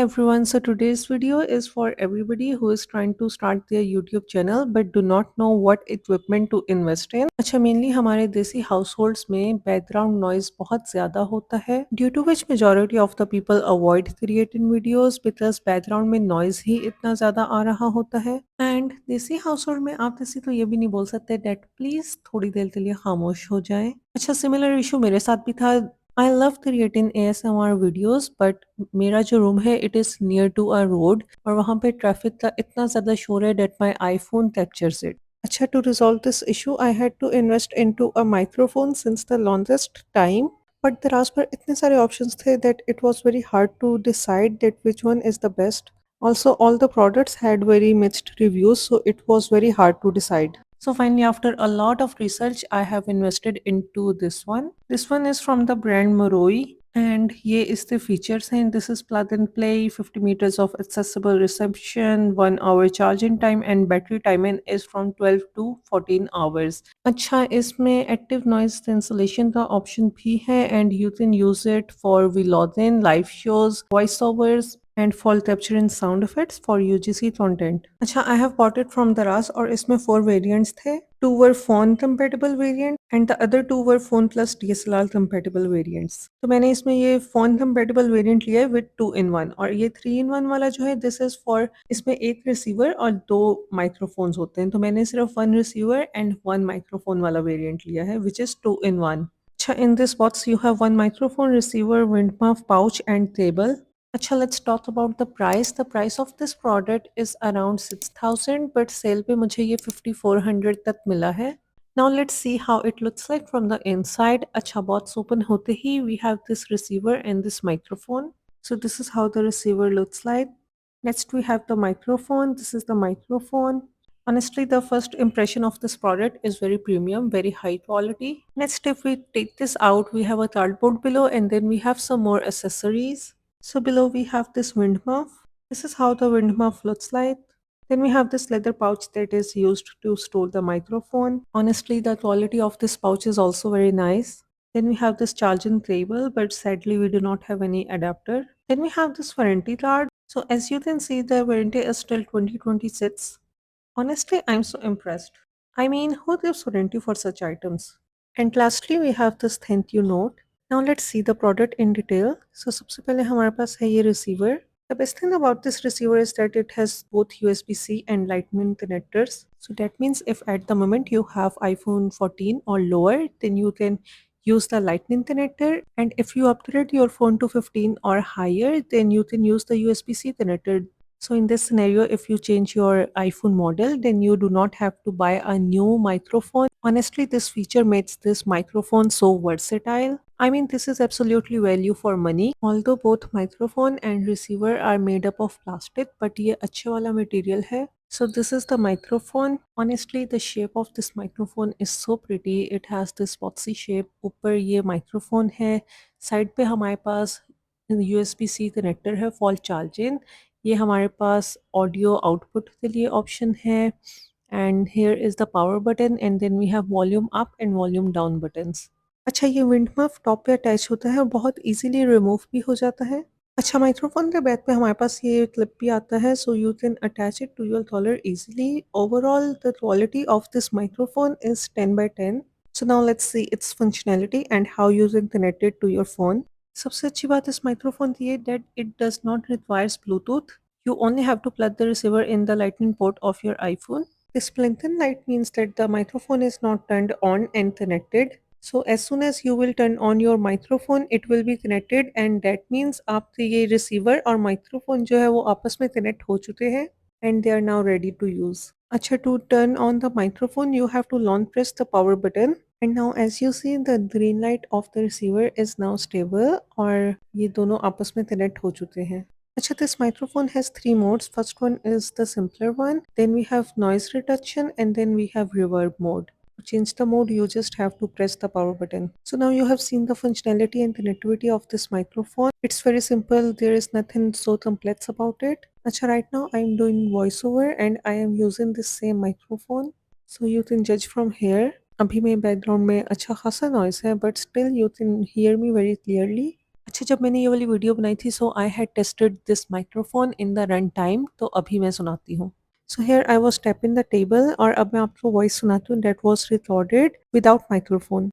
everyone, so today's video is for everybody who is trying to start their YouTube channel but do not know what equipment to invest in. अच्छा mainly हमारे देसी households में background noise बहुत ज़्यादा होता है due to which majority of the people avoid creating videos because background में noise ही इतना ज़्यादा आ रहा होता है and देसी household में आप ऐसे तो ये भी नहीं बोल सकते that please थोड़ी देर के लिए खामोश हो जाएं। अच्छा similar issue मेरे साथ भी था। I love creating ASMR videos but मेरा जो रूम है it is near to a road और वहाँ पे ट्रैफिक का इतना ज़्यादा शोर है that my iPhone captures it. अच्छा to resolve this issue I had to invest into a microphone since the longest time but दराज पर इतने सारे options थे that it was very hard to decide that which one is the best. Also all the products had very mixed reviews so it was very hard to decide. So finally, after a lot of research, I have invested into this one. This one is from the brand Moroi. And here is the features and this is plug and play, 50 meters of accessible reception, 1 hour charging time and battery timing is from 12 to 14 hours. अच्छा इसमें active noise cancellation का option भी है and you can use it for vlogging, live shows, voiceovers and for capturing sound effects for UGC content. अच्छा I have bought it from Daraz और इसमें 4 variants थे. 2 were phone compatible variant and the other 2 were phone plus DSLR compatible variants. तो मैंने इसमें ये phone compatible variant लिया है with 2 in 1 और ये 3 in 1 वाला जो है this is for इसमें एक receiver और 2 microphones होते हैं तो मैंने सिर्फ 1 receiver and 1 microphone वाला variant लिया है which is 2 in 1. अच्छा in this box you have 1 microphone, receiver, wind muff, pouch and cable. अच्छा let's talk about the price. The price of this product is around 6,000 but sale पे मुझे ये 5,400 तक मिला है. Now let's see how it looks like from the inside. अच्छा box open होते ही we have this receiver and this microphone. So this is how the receiver looks like. Next we have the microphone. This is the microphone. Honestly, the first impression of this product is very premium, very high quality. Next, if we take this out, we have a cardboard below and then we have some more accessories. So below we have this wind muff. This is how the wind muff looks like. Then we have this leather pouch that is used to store the microphone. Honestly, the quality of this pouch is also very nice. Then we have this charging cable, but sadly we do not have any adapter. Then we have this warranty card. So as you can see, the warranty is till 2026. Honestly, I'm so impressed. I mean, who gives warranty for such items? And lastly, we have this thank you note. Now let's see the product in detail. So सबसे पहले हमारे पास है ये receiver. The best thing about this receiver is that it has both USB-C and Lightning connectors. So that means if at the moment you have iPhone 14 or lower, then you can use the Lightning connector. And if you upgrade your phone to 15 or higher, then you can use the USB-C connector. So in this scenario, if you change your iPhone model, then you do not have to buy a new microphone. Honestly, this feature makes this microphone so versatile. I mean, this is absolutely value for money. Although both microphone and receiver are made up of plastic, but ये अच्छे वाला material है. So this is the microphone. Honestly, the shape of this microphone is so pretty. It has this boxy shape. ऊपर ये microphone है. Side पे हमारे पास USB-C connector है for charging. ये हमारे पास ऑडियो आउटपुट के लिए ऑप्शन है and here is the power button and then we have volume up and volume down buttons. अच्छा ये विंड मफ टॉप पे अटैच होता है और बहुत इजीली रिमूव भी हो जाता है. अच्छा माइक्रोफोन के बैक पे हमारे पास ये क्लिप भी आता है so you can attach it to your collar easily. Overall the quality of this microphone is 10/10. So now let's see its functionality and how you can connect it to your phone. सबसे अच्छी बात इस microphone की है that it does not requires bluetooth. You only have to plug the receiver in the lightning port of your iPhone. This blinking light means that the microphone is not turned on and connected. So as soon as you will turn on your microphone, it will be connected and that means आपके ये receiver और microphone जो है वो आपस में connect हो चुके हैं and they are now ready to use. अच्छा to turn on the microphone, you have to long press the power button. And now as you see the green light of the receiver is now stable और ये दोनों आपस में connect हो चुके हैं. Acha, this microphone has 3 modes. First one is the simpler one. Then we have noise reduction and then we have reverb mode. To change the mode, you just have to press the power button. So now you have seen the functionality and connectivity of this microphone. It's very simple. There is nothing so complex about it. Acha, right now I am doing voiceover and I am using this same microphone. So you can judge from here. अभी मेरे background में अच्छा खासा noise है but still you can hear me very clearly. अच्छा, जब मैंने ये वाली वीडियो बनाई थी so I had tested this microphone in the run time, तो अभी मैं सुनाती हूँ। So here I was tapping the table और अब मैं आपको वॉइस सुनाती हूँ that was recorded without microphone.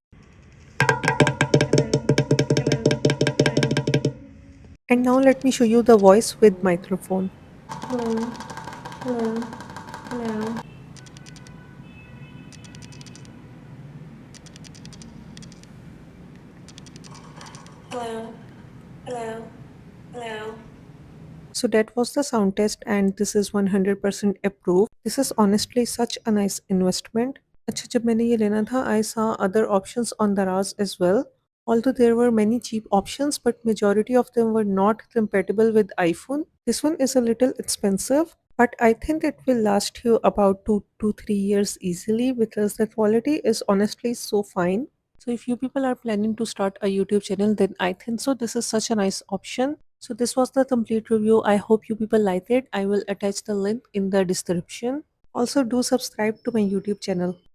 And now let me show you the voice with microphone. Hello, hello, hello. Hello, hello, hello. So that was the sound test and this is 100% approved. This is honestly such a nice investment. अच्छा, जब मैंने ये लेना था I saw other options on Daraz as well. Although there were many cheap options, but majority of them were not compatible with iPhone. This one is a little expensive, but I think it will last you about 2 to 3 years easily because the quality is honestly so fine. So if you people are planning to start a YouTube channel, then I think so this is such a nice option. So this was the complete review. I hope you people liked it. I will attach the link in the description. Also do subscribe to my YouTube channel.